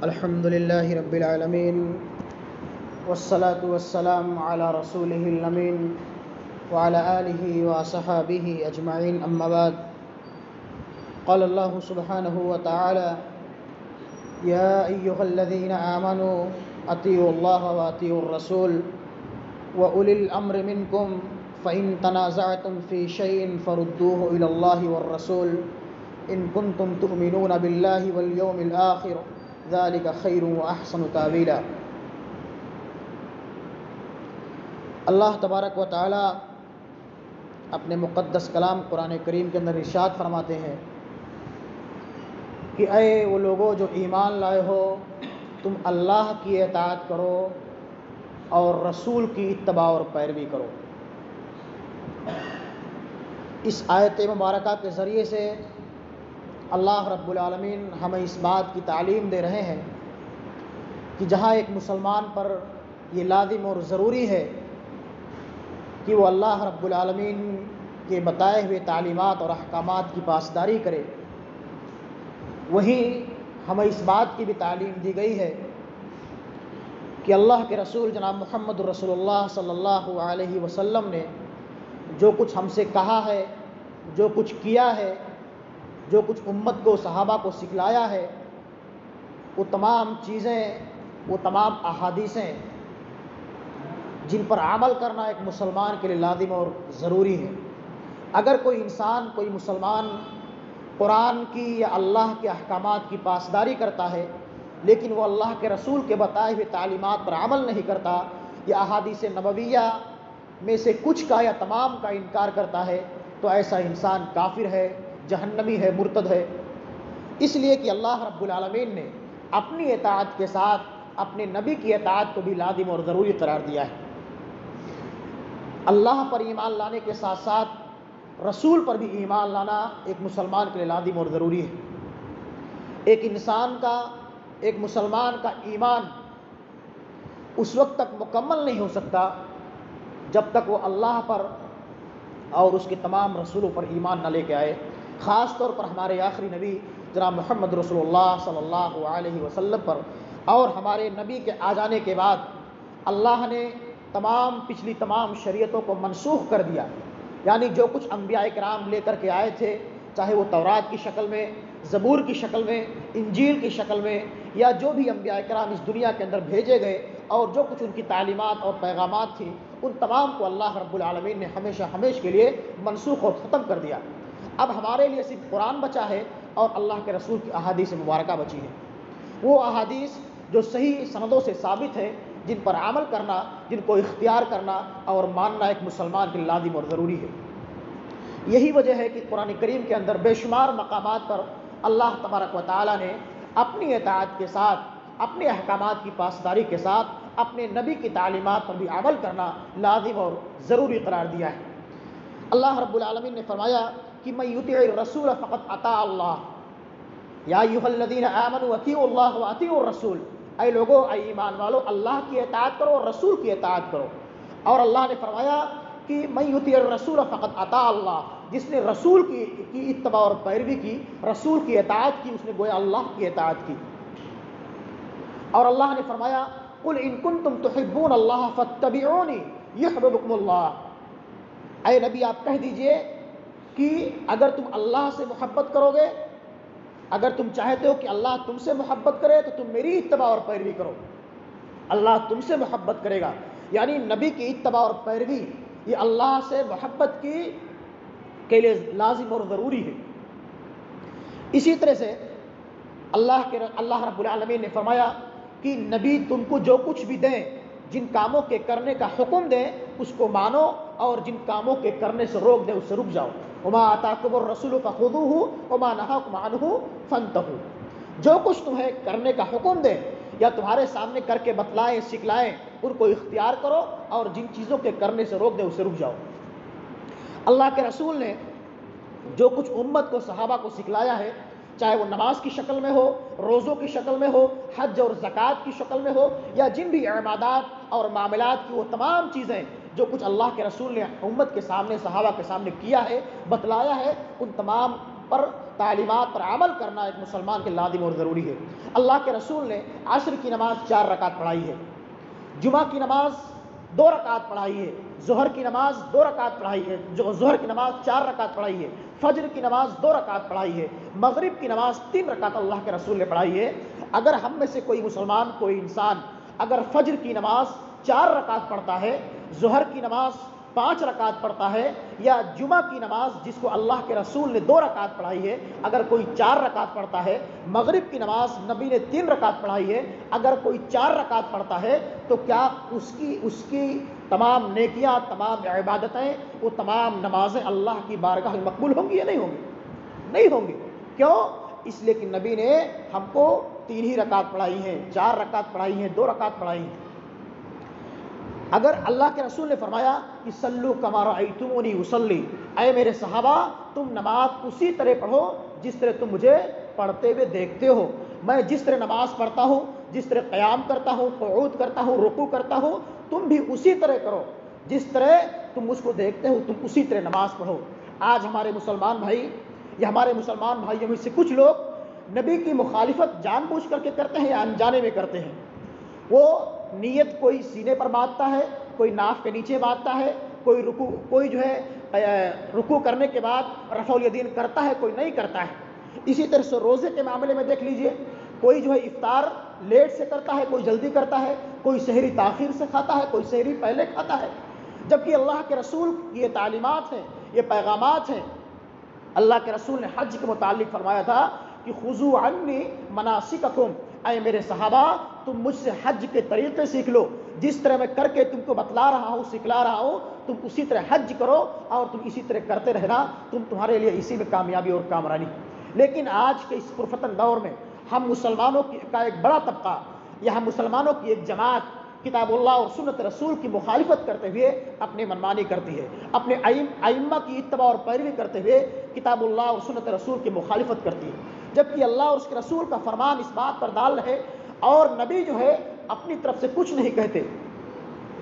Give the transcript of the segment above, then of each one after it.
الحمد للہ رب العالمین والصلاة والسلام علی رسولہ الامین وعلی آلہ وصحابہ اجمعین اما بعد قال اللہ سبحانہ وتعالی یا ایہا الذین آمنوا اطیعوا اللہ واطیعوا الرسول وأولی الامر منکم فإن تنازعتم فی شیء فردوه الی اللہ والرسول ان کنتم تؤمنون باللہ والیوم الآخر ذالک خیر واحسن تاویلا۔ اللہ تبارک و تعالی اپنے مقدس کلام قرآن کریم کے اندر ارشاد فرماتے ہیں کہ اے وہ لوگوں جو ایمان لائے ہو، تم اللہ کی اطاعت کرو اور رسول کی اتباع اور پیروی کرو۔ اس آیت مبارکہ کے ذریعے سے اللہ رب العالمین ہمیں اس بات کی تعلیم دے رہے ہیں کہ جہاں ایک مسلمان پر یہ لازم اور ضروری ہے کہ وہ اللہ رب العالمین کے بتائے ہوئے تعلیمات اور احکامات کی پاسداری کرے، وہیں ہمیں اس بات کی بھی تعلیم دی گئی ہے کہ اللہ کے رسول جناب محمد رسول اللہ صلی اللہ علیہ وسلم نے جو کچھ ہم سے کہا ہے، جو کچھ کیا ہے، جو کچھ امت کو صحابہ کو سکھلایا ہے، وہ تمام چیزیں، وہ تمام احادیثیں جن پر عمل کرنا ایک مسلمان کے لیے لازم اور ضروری ہے۔ اگر کوئی انسان، کوئی مسلمان قرآن کی یا اللہ کے احکامات کی پاسداری کرتا ہے لیکن وہ اللہ کے رسول کے بتائے ہوئے تعلیمات پر عمل نہیں کرتا یا احادیث نبویہ میں سے کچھ کا یا تمام کا انکار کرتا ہے تو ایسا انسان کافر ہے، جہنمی ہے، مرتد ہے۔ اس لیے کہ اللہ رب العالمین نے اپنی اطاعت کے ساتھ اپنے نبی کی اطاعت کو بھی لازم اور ضروری قرار دیا ہے۔ اللہ پر ایمان لانے کے ساتھ ساتھ رسول پر بھی ایمان لانا ایک مسلمان کے لیے لازم اور ضروری ہے۔ ایک انسان کا، ایک مسلمان کا ایمان اس وقت تک مکمل نہیں ہو سکتا جب تک وہ اللہ پر اور اس کے تمام رسولوں پر ایمان نہ لے کے آئے۔ خاص طور پر ہمارے آخری نبی جناب محمد رسول اللہ صلی اللہ علیہ وسلم پر اور ہمارے نبی کے آ جانے کے بعد اللہ نے پچھلی تمام شریعتوں کو منسوخ کر دیا، یعنی جو کچھ انبیاء کرام لے کر کے آئے تھے، چاہے وہ تورات کی شکل میں، زبور کی شکل میں، انجیل کی شکل میں، یا جو بھی انبیاء کرام اس دنیا کے اندر بھیجے گئے اور جو کچھ ان کی تعلیمات اور پیغامات تھیں، ان تمام کو اللہ رب العالمین نے ہمیشہ کے لیے منسوخ اور ختم کر دیا۔ اب ہمارے لیے صرف قرآن بچا ہے اور اللہ کے رسول کی احادیث مبارکہ بچی ہے، وہ احادیث جو صحیح سندوں سے ثابت ہے، جن پر عمل کرنا، جن کو اختیار کرنا اور ماننا ایک مسلمان کے لیے لازم اور ضروری ہے۔ یہی وجہ ہے کہ قرآن کریم کے اندر بے شمار مقامات پر اللہ تبارک و تعالیٰ نے اپنی اطاعت کے ساتھ، اپنے احکامات کی پاسداری کے ساتھ اپنے نبی کی تعلیمات پر بھی عمل کرنا لازم اور ضروری قرار دیا ہے۔ اللہ رب العالمین نے فرمایا کہ من یطع الرسول فقد اطاع اللہ، یا ایھا الذین آمنوا اطیعوا اللہ واطیعوا الرسول، اے لوگو، اے ایمان والو، اللہ کی اطاعت کرو اور رسول کی اطاعت کرو۔ اور اللہ نے فرمایا کہ من یطع الرسول فقد اطاع اللہ، جس نے رسول کی اتباع اور پیروی کی، رسول کی اطاعت کی، اس نے گویا اللہ کی اطاعت کی۔ اور اللہ نے فرمایا قل ان کنتم تحبون اللہ فاتبعونی یحببکم اللہ، اے نبی آپ کہہ دیجئے کہ اگر تم اللہ سے محبت کرو گے، اگر تم چاہتے ہو کہ اللہ تم سے محبت کرے تو تم میری اتباع اور پیروی کرو، اللہ تم سے محبت کرے گا۔ یعنی نبی کی اتباع اور پیروی یہ اللہ سے محبت کے لیے لازم اور ضروری ہے۔ اسی طرح سے اللہ رب العالمین نے فرمایا کہ نبی تم کو جو کچھ بھی دیں، جن کاموں کے کرنے کا حکم دیں اس کو مانو، اور جن کاموں کے کرنے سے روک دیں اس سے رک جاؤ۔ وما آتاکم الرسول فخذوہ وما نہاکم عنہ فانتہوا، جو کچھ تمہیں کرنے کا حکم دیں یا تمہارے سامنے کر کے بتلائیں، سکھلائیں، ان کو اختیار کرو، اور جن چیزوں کے کرنے سے روک دیں اس سے رک جاؤ۔ اللہ کے رسول نے جو کچھ امت کو، صحابہ کو سکھلایا ہے، چاہے وہ نماز کی شکل میں ہو، روزوں کی شکل میں ہو، حج اور زکوٰۃ کی شکل میں ہو، یا جن بھی عبادات اور معاملات کی وہ تمام چیزیں جو کچھ اللہ کے رسول نے امت کے سامنے، صحابہ کے سامنے کیا ہے، بتلایا ہے، ان تمام پر تعلیمات پر عمل کرنا ایک مسلمان کے لازم اور ضروری ہے۔ اللہ کے رسول نے عصر کی نماز 4 رکعت پڑھائی ہے، جمعہ کی نماز 2 رکعت پڑھائی ہے، ظہر کی نماز 2 رکعت پڑھائی ہے، ظہر کی نماز 4 رکعت پڑھائی ہے، فجر کی نماز 2 رکعت پڑھائی ہے، مغرب کی نماز 3 رکعت اللہ کے رسول نے پڑھائی ہے۔ اگر ہم میں سے کوئی مسلمان، کوئی انسان اگر فجر کی نماز 4 رکعت پڑھتا ہے، ظہر کی نماز 5 رکعت پڑھتا ہے، یا جمعہ کی نماز جس کو اللہ کے رسول نے 2 رکعت پڑھائی ہے اگر کوئی 4 رکعت پڑھتا ہے، مغرب کی نماز نبی نے 3 رکعت پڑھائی ہے اگر کوئی 4 رکعت پڑھتا ہے، تو کیا اس کی تمام نیکیاں، تمام عبادتیں، وہ تمام نمازیں اللہ کی بارگاہ میں مقبول ہوں گی یا نہیں ہوں گی؟ نہیں ہوں گی۔ کیوں؟ اس لیے کہ نبی نے ہم کو 3 ہی رکعت پڑھائی ہیں، 4 رکعت پڑھائی ہیں، 2 رکعت پڑھائی ہیں۔ اگر اللہ کے رسول نے فرمایا کہ صلو کما رأیتمونی اصلی، اے میرے صحابہ تم نماز اسی طرح پڑھو جس طرح تم مجھے پڑھتے ہوئے دیکھتے ہو، میں جس طرح نماز پڑھتا ہوں، جس طرح قیام کرتا ہوں، قعود کرتا ہوں، رکوع کرتا ہوں، تم بھی اسی طرح کرو، جس طرح تم مجھ کو دیکھتے ہو تم اسی طرح نماز پڑھو۔ آج ہمارے مسلمان بھائی یا ہمارے مسلمان بھائیوں میں سے کچھ لوگ نبی کی مخالفت جان بوجھ کر کے کرتے ہیں یا انجانے میں کرتے ہیں۔ وہ نیت کوئی سینے پر باندھتا ہے، کوئی ناف کے نیچے باندھتا ہے، کوئی جو ہے رکوع کرنے کے بعد رفع الیدین کرتا ہے، کوئی نہیں کرتا ہے۔ اسی طرح سے روزے کے معاملے میں دیکھ لیجئے، کوئی جو ہے افطار لیٹ سے کرتا ہے، کوئی جلدی کرتا ہے، کوئی سحری تاخیر سے کھاتا ہے، کوئی سحری پہلے کھاتا ہے، جبکہ اللہ کے رسول کی یہ تعلیمات ہیں، یہ پیغامات ہیں۔ اللہ کے رسول نے حج کے متعلق فرمایا تھا کہ خذوا عنی مناسککم، اے میرے صحابہ تم مجھ سے حج کے طریقے سیکھ لو، جس طرح میں کر کے تم کو بتلا رہا ہوں، سکھلا رہا ہوں، تم اسی طرح حج کرو اور تم اسی طرح کرتے رہنا، تمہارے لیے اسی میں کامیابی اور کامرانی۔ لیکن آج کے اس پرفتن دور میں ہم مسلمانوں کا ایک بڑا طبقہ یا ہم مسلمانوں کی ایک جماعت کتاب اللہ اور سنت رسول کی مخالفت کرتے ہوئے اپنی منمانی کرتی ہے، اپنے ائمہ کی اتباع اور پیروی کرتے ہوئے کتاب اللہ اور سنت رسول کی مخالفت کرتی ہے، جبکہ اللہ اور اس کے رسول کا فرمان اس بات پر دال ہے، اور نبی جو ہے اپنی طرف سے کچھ نہیں کہتے،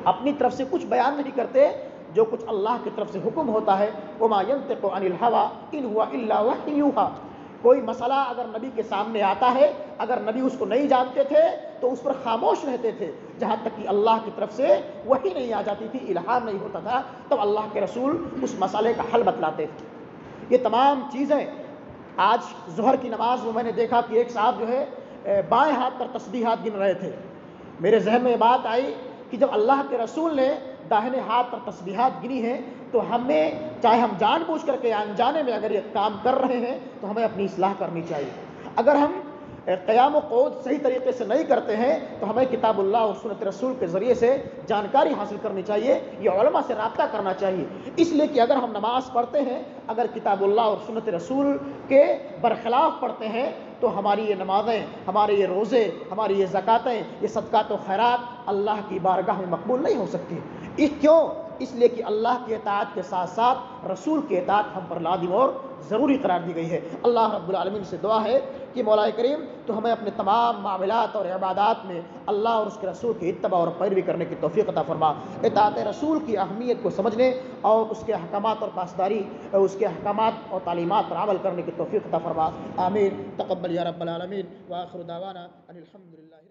اپنی طرف سے کچھ بیان نہیں کرتے، جو کچھ اللہ کی طرف سے حکم ہوتا ہے وما ينطق عن الهوى ان هو الا وحی یوحی۔ کوئی مسئلہ اگر نبی کے سامنے آتا ہے، اگر نبی اس کو نہیں جانتے تھے تو اس پر خاموش رہتے تھے جہاں تک کہ اللہ کی طرف سے وحی نہیں آ جاتی تھی، الہام نہیں ہوتا تھا، تب اللہ کے رسول اس مسئلے کا حل بتلاتے تھے۔ یہ تمام چیزیں آج ظہر کی نماز میں میں نے دیکھا کہ ایک صاحب جو ہے بائیں ہاتھ پر تسبیحات گن رہے تھے۔ میرے ذہن میں یہ بات آئی کہ جب اللہ کے رسول نے داہنے ہاتھ پر تسبیحات گنی ہیں تو ہمیں، چاہے ہم جان بوجھ کر کے انجانے میں اگر یہ کام کر رہے ہیں تو ہمیں اپنی اصلاح کرنی چاہیے۔ اگر ہم قیام و قعود صحیح طریقے سے نہیں کرتے ہیں تو ہمیں کتاب اللہ اور سنت رسول کے ذریعے سے جانکاری حاصل کرنی چاہیے، یہ علماء سے رابطہ کرنا چاہیے، اس لیے کہ اگر ہم نماز پڑھتے ہیں، اگر کتاب اللہ اور سنت رسول کے برخلاف پڑھتے ہیں تو ہماری یہ نمازیں، ہمارے یہ روزے، ہماری یہ زکاتیں، یہ صدقات و خیرات اللہ کی بارگاہ میں مقبول نہیں ہو سکتی۔ کیوں؟ اس لیے کہ اللہ کی اطاعت کے ساتھ ساتھ رسول کی اطاعت ہم پر لازم اور ضروری قرار دی گئی ہے۔ اللہ رب العالمین سے دعا ہے کہ مولا کریم تو ہمیں اپنے تمام معاملات اور عبادات میں اللہ اور اس کے رسول کی اتباع اور پیروی کرنے کی توفیق عطا فرما، اطاعت رسول کی اہمیت کو سمجھنے اور اس کے احکامات اور پاسداری، اس کے احکامات اور تعلیمات پر عمل کرنے کی توفیق عطا فرما۔ آمین۔ تقبل یا رب العالمین، وآخر دعوانا ان الحمد للہ۔